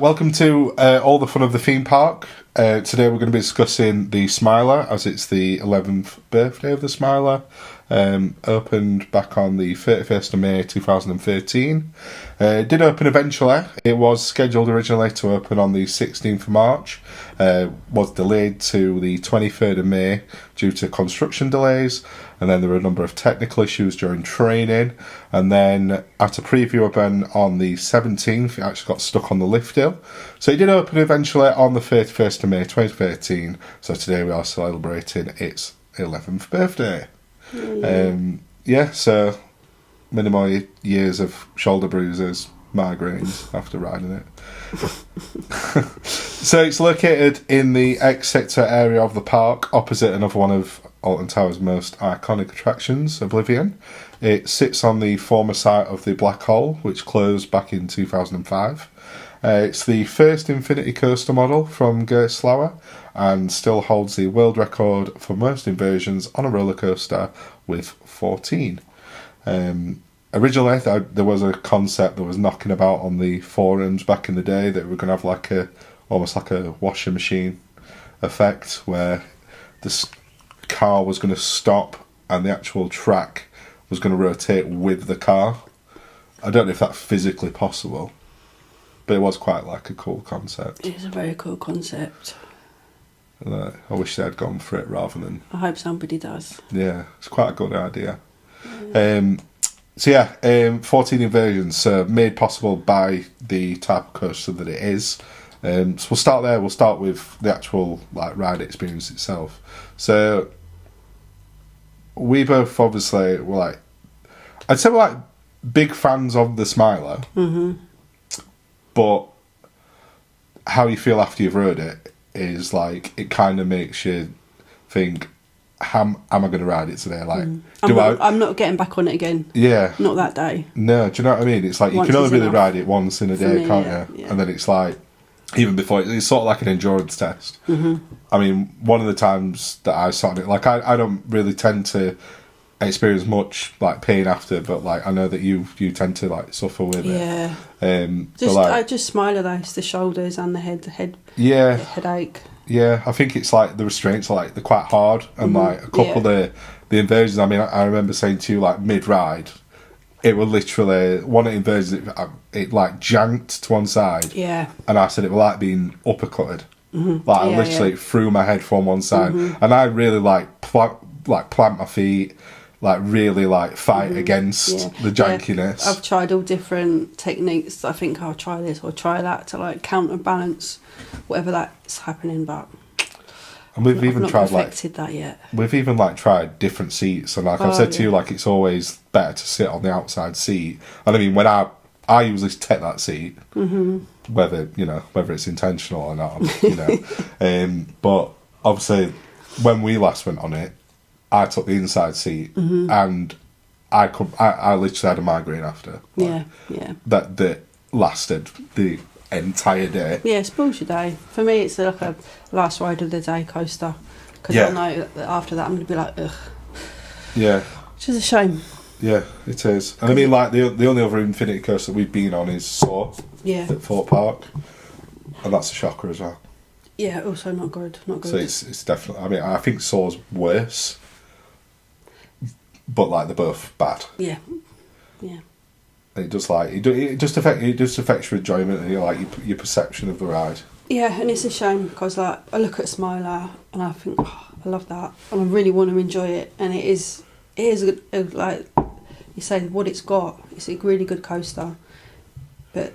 welcome to All the Fun of the Theme Park. Today we're going to be discussing the Smiler, as it's the 11th birthday of the Smiler. Opened back on the 31st of May 2013. It did open eventually. It was scheduled originally to open on the 16th of March. Was delayed to the 23rd of May due to construction delays. And then there were a number of technical issues during training. And then at a preview event on the 17th, it actually got stuck on the lift hill. So it did open eventually on the 31st of May 2013. So today we are celebrating its 11th birthday. So minimal years of shoulder bruises, migraines after riding it. So it's located in the X sector area of the park, opposite another one of Alton Towers' most iconic attractions, Oblivion. It sits on the former site of the Black Hole, which closed back in 2005. It's the first Infinity Coaster model from Gerstlauer and still holds the world record for most inversions on a roller coaster with 14. Originally, there was a concept that was knocking about on the forums back in the day that we're going to have almost like a washing machine effect where the car was going to stop and the actual track was going to rotate with the car. I don't know if that's physically possible, but it was quite like a cool concept. It is a very cool concept. I wish they had gone for it rather than... I hope somebody does. Yeah, it's quite a good idea. 14 inversions, so made possible by the type of coaster that it is. So we'll start there. We'll start with the actual ride experience itself. So we both obviously were I'd say we're big fans of the Smiler. Mm-hmm. But how you feel after you've rode it is it kind of makes you think, am I going to ride it today? I'm not getting back on it again. Yeah. Not that day. No, do you know what I mean? It's you Once can only really enough. ride it once in a day, me, can't yeah, you? yeah. And then it's even before, it's sort of like an endurance test. Mm-hmm. I mean, one of the times that I saw it, I don't really tend to experience much pain after, but I know that you tend to suffer with it. I just Smiler though. It's the shoulders and the head. Yeah. The headache. Yeah, I think it's the restraints are they're quite hard, and a couple of the inversions. I mean, I remember saying to you mid ride, it was literally one of the inversions. It janked to one side. Yeah. And I said it was being uppercutted. Mm-hmm. I literally threw my head from one side, and I really plant my feet. Really fight against the jankiness. Yeah. I've tried all different techniques. I think I'll try this or try that to counterbalance whatever that's happening, but and we've even not tried perfected that yet. We've even tried different seats, and I've said to you it's always better to sit on the outside seat. And I mean, when I usually take that seat, whether it's intentional or not, but obviously when we last went on it, I took the inside seat, and I literally had a migraine after. That lasted the entire day. Yeah, it spoils your day. For me, it's like a last ride of the day coaster, because I know that after that I'm going to be ugh. Yeah. Which is a shame. Yeah, it is. And I mean, the only other Infinity coaster we've been on is Soar. Yeah. At Thorpe Park, and that's a shocker as well. Yeah, also not good. Not good. So it's definitely. I mean, I think Soar's worse. But they're both bad. Yeah, yeah. And it does it just affects your enjoyment and your perception of the ride. Yeah, and it's a shame because I look at Smiler and I think, I love that, and I really want to enjoy it. And it is you say what it's got. It's a really good coaster, but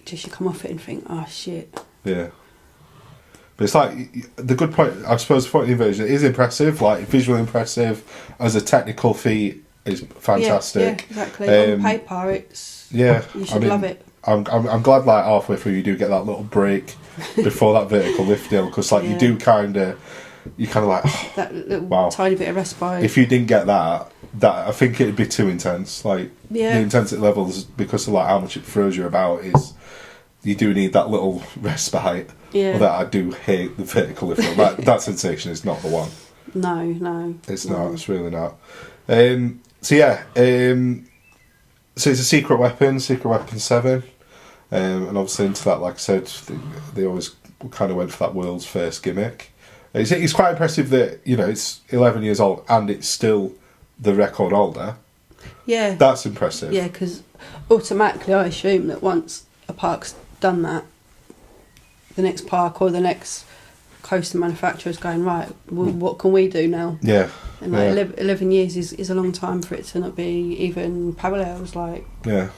just you come off it and think, oh shit. Yeah. But it's the good point, I suppose, for the inversion, it is impressive, visually impressive. As a technical feat, it's fantastic. Yeah, exactly. On paper, you should love it. I'm glad halfway through you do get that little break before that vertical lift hill, because you do kind of that little tiny bit of respite. If you didn't get that I think it'd be too intense. The intensity levels, because of how much it throws you about, is you do need that little respite. Yeah. Although I do hate the vertical lift hill. That sensation is not the one. No. It's not. It's really not. So it's a secret weapon 7. And obviously into that, like I said, they always kind of went for that world's first gimmick. It's quite impressive that, you know, it's 11 years old and it's still the record holder. Yeah. That's impressive. Yeah, because automatically I assume that once a park's done that, the next park or the next coaster manufacturer is going, right, well, what can we do now? Yeah. And like 11 years is a long time for it to not be even parallels. Like, yeah.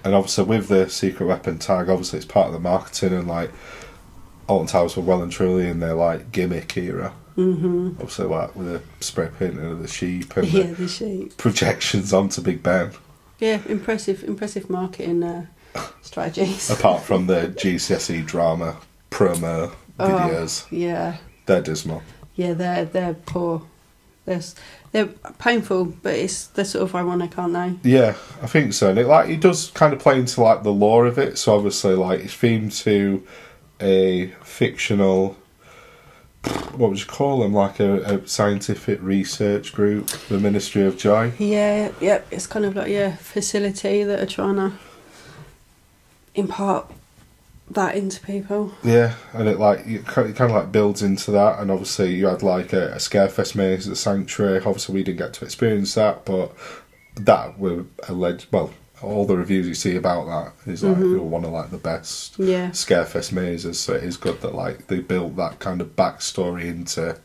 And obviously with the secret weapon tag, obviously it's part of the marketing, and like Alton Towers were well and truly in their like gimmick era. Mm-hmm. Obviously like with the spray painting of the sheep and the sheep projections onto Big Ben. Yeah, impressive marketing strategies. Apart from the GCSE drama promo videos. Yeah. They're dismal. Yeah, they're poor. They're painful, but they're sort of ironic, aren't they? Yeah, I think so. And it does kind of play into like the lore of it. So obviously, like it's themed to a fictional, what would you call them? Like a scientific research group, the Ministry of Joy. Yeah, it's kind of like facility that are trying to impart that into people. Yeah, and it kind of like builds into that, and obviously you had like a Scarefest maze at the Sanctuary. Obviously we didn't get to experience that, but that were alleged. Well, all the reviews you see about that is like one of like the best Scarefest mazes. So it is good that like they built that kind of backstory into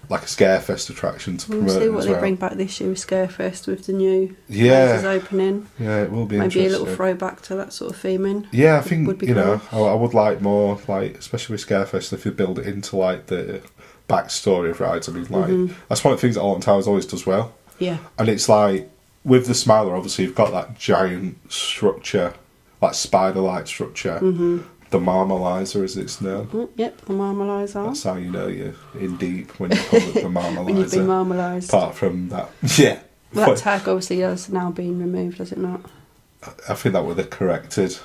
like a Scarefest attraction to promote. We'll see what as they well. bring back this year with Scarefest with the new mazes opening. Yeah, it will be maybe interesting. a little throwback to that sort of theming. Yeah, I think would be cool. cool. I would like more, like especially with Scarefest, if you build it into like the backstory of rides. I mean, like that's one of the things that Alton Towers always does well. Yeah, and it's like with the Smiler, obviously you've got that giant structure, like spider-like structure. The Marmalizer, as it's known. Yep, the Marmalizer. That's how you know you're in deep when you call it the Marmalizer. When you've been marmalised. Apart from that, yeah. Well, that tag obviously has now been removed, has it not? I think that were the corrected.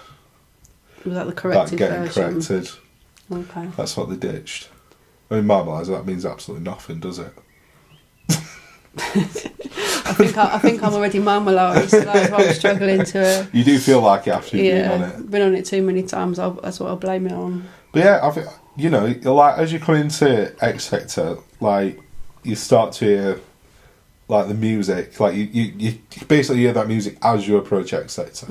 Was that the corrected that getting version? corrected. Okay. That's what they ditched. I mean, Marmalizer, that means absolutely nothing, does it? I think I'm already marmalised. So that's why I'm struggling to. You do feel like it after you've been on it. Been on it too many times. That's what I'll blame it on. But yeah, I think, you know, like as you come into X Factor, like you start to hear like the music, like you basically hear that music as you approach X Factor.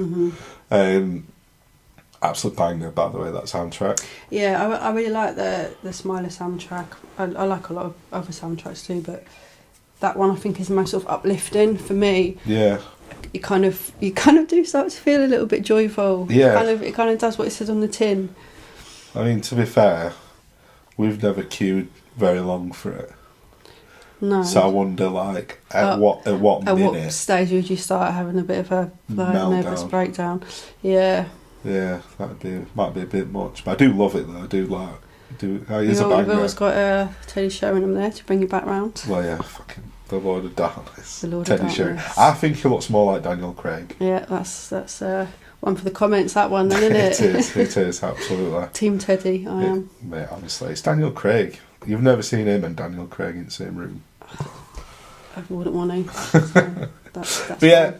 Absolute banger, by the way, that soundtrack. Yeah, I really like the Smiler soundtrack. I like a lot of other soundtracks too, but that one I think is the most sort of uplifting for me. Yeah. You kind of do start to feel a little bit joyful. Yeah. It kind of does what it says on the tin. I mean, to be fair, we've never queued very long for it. No. So I wonder, like, at what minute? At what stage would you start having a bit of a nervous breakdown? Yeah. Yeah, might be a bit much, but I do love it though. It is a banger. You've always got Teddy Sheringham there to bring you back round. Well, yeah, fucking the Lord of Darkness. The Lord Teddy of Darkness. Sheringham. I think he looks more like Daniel Craig. Yeah, that's one for the comments. That one, then, isn't it? It is absolutely. Team Teddy, I am. Mate, honestly, it's Daniel Craig. You've never seen him and Daniel Craig in the same room. I wouldn't want to. So that's but yeah,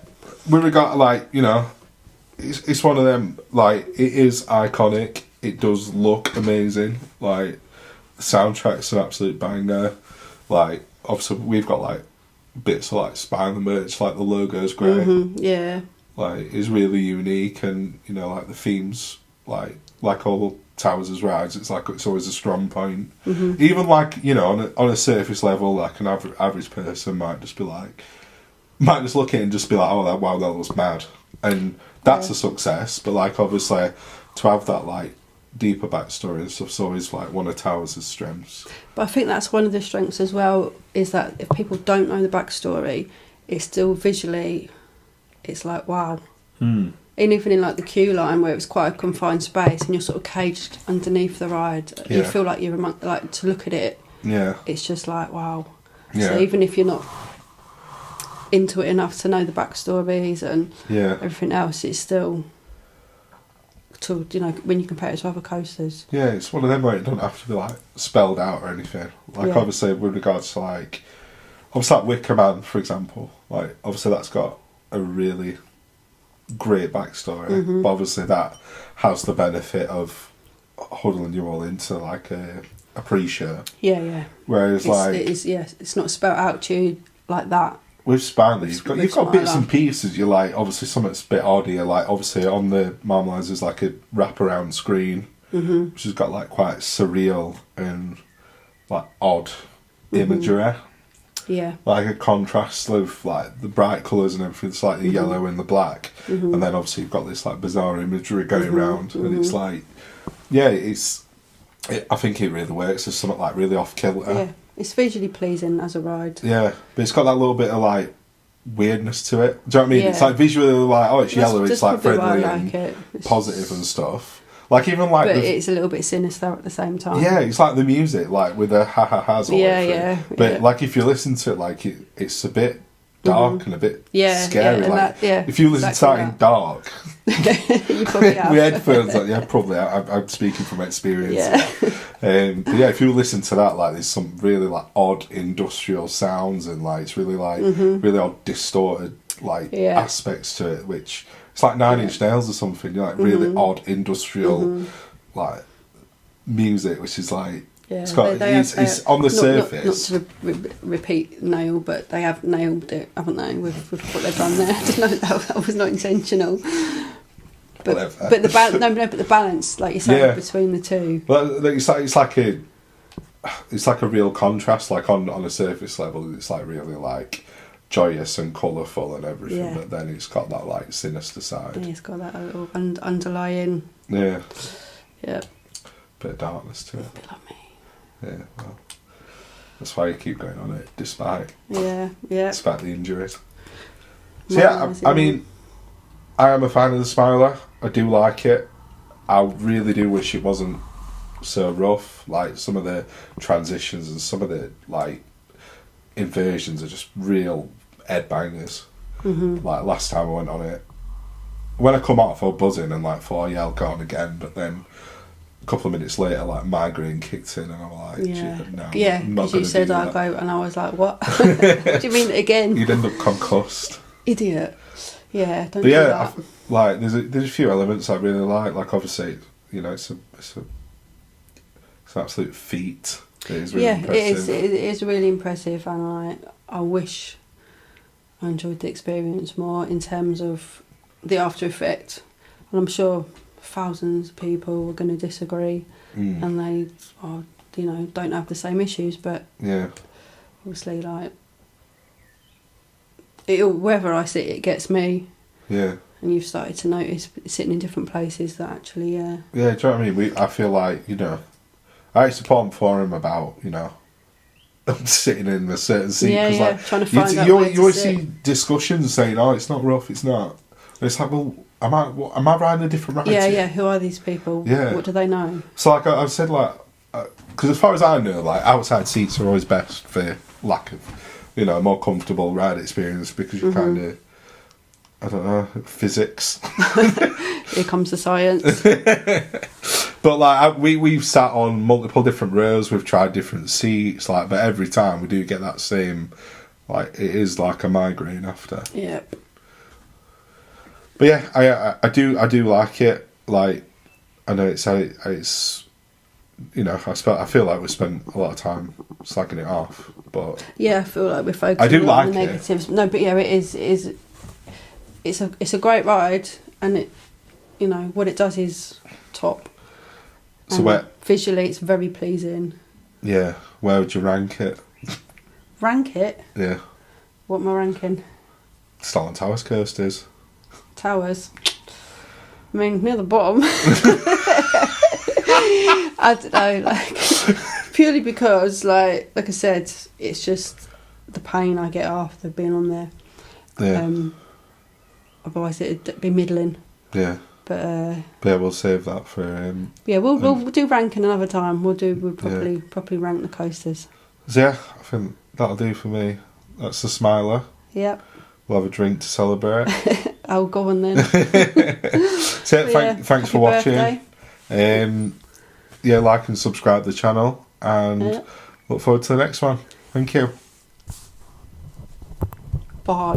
with regard to, like, you know, it's one of them, like, it is iconic. It does look amazing. Like, the soundtrack's an absolute banger. Like, obviously, we've got, like, bits of, like, Spider merch, like, the logo's great. Yeah. Like, it's really unique, and, you know, like, the themes, like all Towers' rides, it's like, it's always a strong point. Even, like, you know, on a surface level, like, an average person might just look at it and just be like, oh, wow, that looks mad. And that's a success, but, like, obviously, to have that, like, deeper backstory and stuff's always, like, one of Towers' strengths. But I think that's one of the strengths as well, is that if people don't know the backstory, it's still visually, it's like, wow. And even in, like, the queue line, where it's quite a confined space and you're sort of caged underneath the ride, you feel like you're like, to look at it, it's just like, wow. So even if you're not into it enough to know the backstories and everything else, it's still, to, you know, when you compare it to other coasters. Yeah, it's one of them where it doesn't have to be, like, spelled out or anything. Like, obviously, with regards to, like, obviously, like Wicker Man, for example, like, obviously that's got a really great backstory, but obviously that has the benefit of huddling you all into like a pre-show. Yeah. Whereas it's not spelled out to you like that. With Spineley, you've got bits like and pieces. You like obviously something's a bit odd here. Like obviously on the Marmalades there's like a wraparound screen, which has got like quite surreal and like odd imagery. Yeah. Like a contrast of like the bright colours and everything. It's like the yellow and the black, and then obviously you've got this like bizarre imagery going around, and it's like, I think it really works as something like really off kilter. Yeah. It's visually pleasing as a ride. Yeah, but it's got that little bit of like weirdness to it. Do you know what I mean? Yeah. It's like visually like, oh, it's yellow, That's it's like probably why I friendly like and it. positive and stuff. Like even like, but it's a little bit sinister at the same time. yeah, it's like the music, like with the ha ha ha's all over it. But like if you listen to it, like it's a bit dark and a bit scary. And like that, if you listen to that in dark, you probably have. with headphones, like, yeah, probably. I'm speaking from experience. Yeah. But yeah, if you listen to that, like there's some really like odd industrial sounds and like it's really like really odd distorted like aspects to it, which it's like Nine Inch Nails or something. You know, like really odd industrial like music, which is like. Yeah, it's got. It's on the surface. Not to repeat nail, but they have nailed it, haven't they? With what they've done there. I don't know, that was not intentional. But the balance, like you say, between the two. Well, it's like a real contrast. Like on a surface level, it's like really like joyous and colourful and everything. Yeah. But then it's got that like sinister side. Yeah, it's got that little underlying. Yeah. Yeah. Bit of darkness to it. A bit like me. Yeah, well, that's why you keep going on it, despite the injuries. So I mean, I am a fan of the Smiler. I do like it. I really do wish it wasn't so rough. Like some of the transitions and some of the like inversions are just real headbangers. Like last time I went on it, when I come out, I was buzzing and like thought, yeah, I'll go on again, but then. A couple of minutes later, like migraine kicked in, and I'm like, no, because you said I'll go, and I was like, what? What do you mean again? You'd end up concussed. Idiot. Yeah, don't do that. Like, there's a few elements I really like. Like, obviously, you know, it's an absolute feat. It is really impressive. It is really impressive, and I wish I enjoyed the experience more in terms of the after effect, and I'm sure. Thousands of people are going to disagree, and they, don't have the same issues. But obviously, like wherever I sit, it gets me. Yeah. And you've started to notice sitting in different places that actually. Yeah. Do you know what I mean? I feel like I used to put on forum about sitting in a certain seat because like trying to find out you always see discussions saying, "Oh, it's not rough, it's not." And it's like, well. Am I riding a different ride? Yeah. Who are these people? Yeah. What do they know? So like I've said, like, because as far as I know, like outside seats are always best for lack of, a more comfortable ride experience because you kind of, I don't know, physics. Here comes the science. But like we've sat on multiple different rows, we've tried different seats, like, but every time we do get that same, like, it is like a migraine after. Yep. But yeah, I do like it. Like, I know it's I feel like we spent a lot of time slagging it off, but yeah, I feel like we're focusing on the negatives. No, but yeah, it is. It's a great ride, and it, what it does is top. So visually, it's very pleasing. Yeah, where would you rank it? Rank it? Yeah. What am I ranking? Alton Towers coasters. Towers. I mean, near the bottom. I don't know, like purely because, like I said, it's just the pain I get after being on there. Yeah. Otherwise, it'd be middling. Yeah. But yeah, we'll save that for. We'll do ranking another time. We'll properly rank the coasters. So yeah, I think that'll do for me. That's the Smiler. Yep. We'll have a drink to celebrate. I'll go on then. So thanks for watching. Like and subscribe to the channel, and look forward to the next one. Thank you. Bye.